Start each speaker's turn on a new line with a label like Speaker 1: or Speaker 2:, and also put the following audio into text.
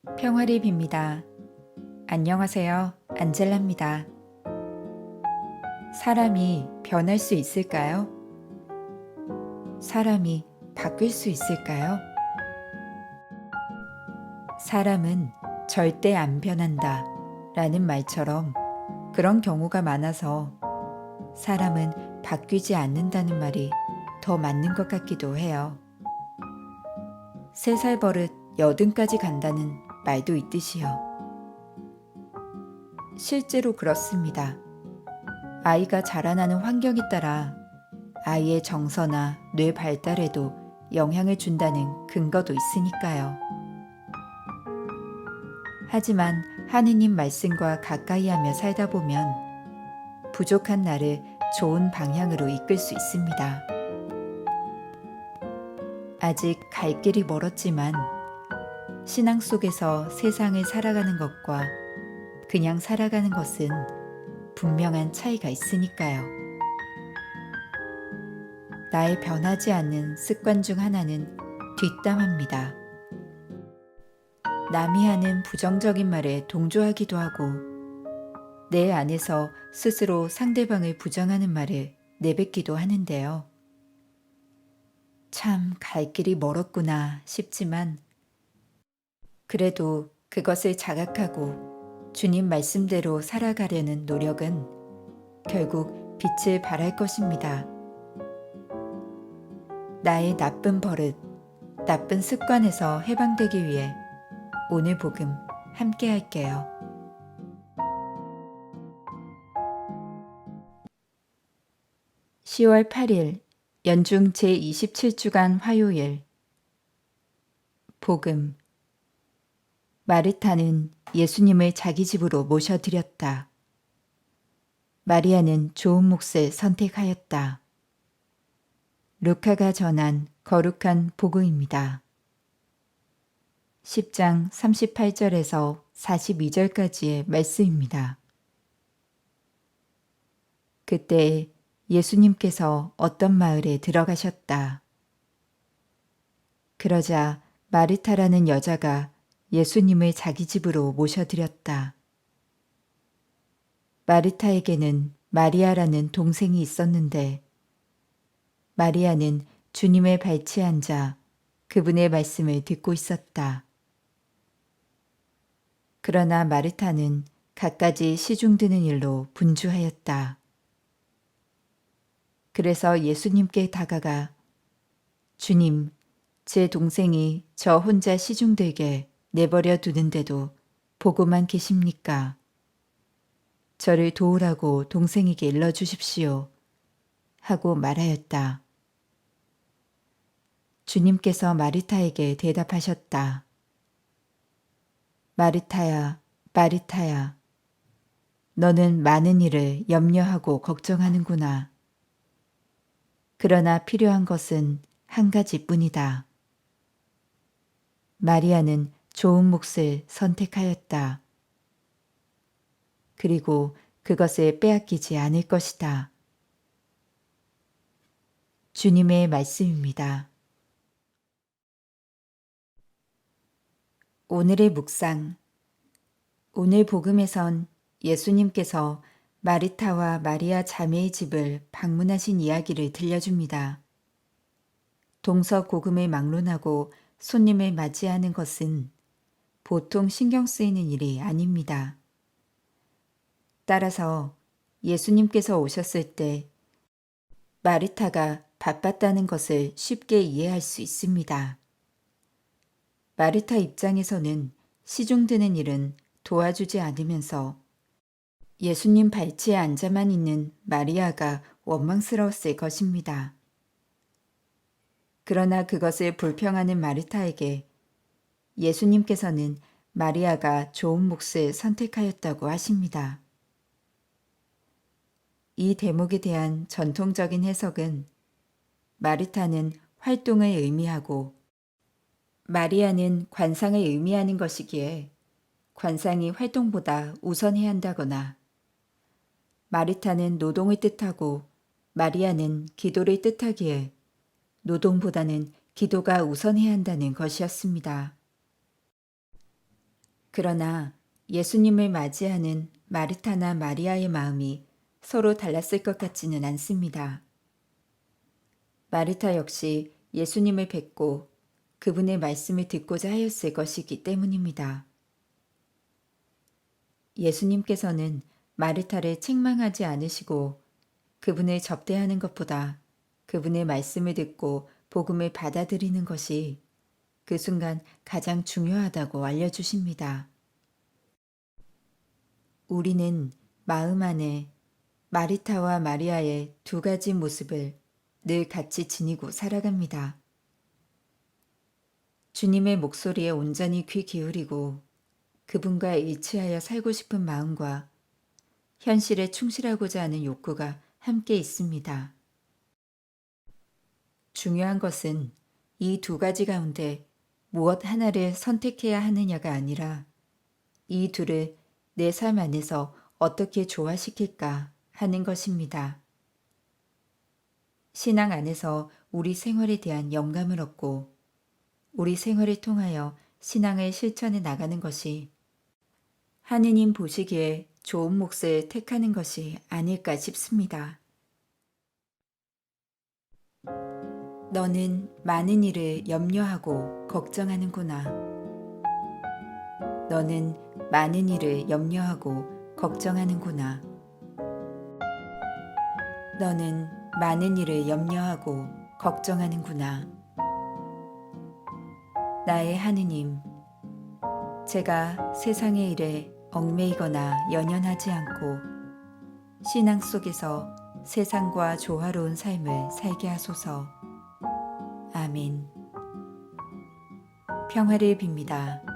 Speaker 1: 평화를 빕니다. 안녕하세요. 안젤라입니다. 사람이 변할 수 있을까요? 사람이 바뀔 수 있을까요? 사람은 절대 안 변한다 라는 말처럼 그런 경우가 많아서 사람은 바뀌지 않는다는 말이 더 맞는 것 같기도 해요. 3살 버릇 여든까지 간다는 말도 있듯이요. 실제로 그렇습니다. 아이가 자라나는 환경에 따라 아이의 정서나 뇌 발달에도 영향을 준다는 근거도 있으니까요. 하지만 하느님 말씀과 가까이 하며 살다 보면 부족한 나를 좋은 방향으로 이끌 수 있습니다. 아직 갈 길이 멀었지만 신앙 속에서 세상을 살아가는 것과 그냥 살아가는 것은 분명한 차이가 있으니까요. 나의 변하지 않는 습관 중 하나는 뒷담합니다. 남이 하는 부정적인 말에 동조하기도 하고 내 안에서 스스로 상대방을 부정하는 말을 내뱉기도 하는데요. 참 갈 길이 멀었구나 싶지만 그래도 그것을 자각하고 주님 말씀대로 살아가려는 노력은 결국 빛을 발할 것입니다. 나의 나쁜 버릇, 나쁜 습관에서 해방되기 위해 오늘 복음 함께 할게요. (10월 8일) 연중 제27주간 화요일. 복음. 마르타는 예수님을 자기 집으로 모셔드렸다. 마리아는 좋은 몫을 선택하였다. 루카가 전한 거룩한 복음입니다. 10장 38절에서 42절까지의 말씀입니다. 그때 예수님께서 어떤 마을에 들어가셨다. 그러자 마르타라는 여자가 예수님을 자기 집으로 모셔드렸다. 마르타에게는 마리아라는 동생이 있었는데 마리아는 주님의 발치에 앉아 그분의 말씀을 듣고 있었다. 그러나 마르타는 갖가지 시중드는 일로 분주하였다. 그래서 예수님께 다가가 주님, 제 동생이 저 혼자 시중들게 내버려 두는데도 보고만 계십니까? 저를 도우라고 동생에게 일러주십시오. 하고 말하였다. 주님께서 마르타에게 대답하셨다. 마르타야, 마르타야, 너는 많은 일을 염려하고 걱정하는구나. 그러나 필요한 것은 한 가지뿐이다. 마리아는 좋은 몫을 선택하였다. 그리고 그것을 빼앗기지 않을 것이다. 주님의 말씀입니다. 오늘의 묵상. 오늘 복음에선 예수님께서 마르타와 마리아 자매의 집을 방문하신 이야기를 들려줍니다. 동서고금을 막론하고 손님을 맞이하는 것은 보통 신경 쓰이는 일이 아닙니다. 따라서 예수님께서 오셨을 때 마르타가 바빴다는 것을 쉽게 이해할 수 있습니다. 마르타 입장에서는 시중드는 일은 도와주지 않으면서 예수님 발치에 앉아만 있는 마리아가 원망스러웠을 것입니다. 그러나 그것을 불평하는 마르타에게 예수님께서는 마리아가 좋은 몫을 선택하였다고 하십니다. 이 대목에 대한 전통적인 해석은 마르타는 활동을 의미하고 마리아는 관상을 의미하는 것이기에 관상이 활동보다 우선해야 한다거나 마르타는 노동을 뜻하고 마리아는 기도를 뜻하기에 노동보다는 기도가 우선해야 한다는 것이었습니다. 그러나 예수님을 맞이하는 마르타나 마리아의 마음이 서로 달랐을 것 같지는 않습니다. 마르타 역시 예수님을 뵙고 그분의 말씀을 듣고자 하였을 것이기 때문입니다. 예수님께서는 마르타를 책망하지 않으시고 그분을 접대하는 것보다 그분의 말씀을 듣고 복음을 받아들이는 것이 그 순간 가장 중요하다고 알려주십니다. 우리는 마음 안에 마르타와 마리아의 두 가지 모습을 늘 같이 지니고 살아갑니다. 주님의 목소리에 온전히 귀 기울이고 그분과 일치하여 살고 싶은 마음과 현실에 충실하고자 하는 욕구가 함께 있습니다. 중요한 것은 이 두 가지 가운데 무엇 하나를 선택해야 하느냐가 아니라 이 둘을 내 삶 안에서 어떻게 조화시킬까 하는 것입니다. 신앙 안에서 우리 생활에 대한 영감을 얻고 우리 생활을 통하여 신앙을 실천해 나가는 것이 하느님 보시기에 좋은 몫을 택하는 것이 아닐까 싶습니다. 너는 많은 일을 염려하고 걱정하는구나. 너는 많은 일을 염려하고 걱정하는구나. 너는 많은 일을 염려하고 걱정하는구나. 나의 하느님, 제가 세상의 일에 얽매이거나 연연하지 않고 신앙 속에서 세상과 조화로운 삶을 살게 하소서. 아멘. 평화를 빕니다.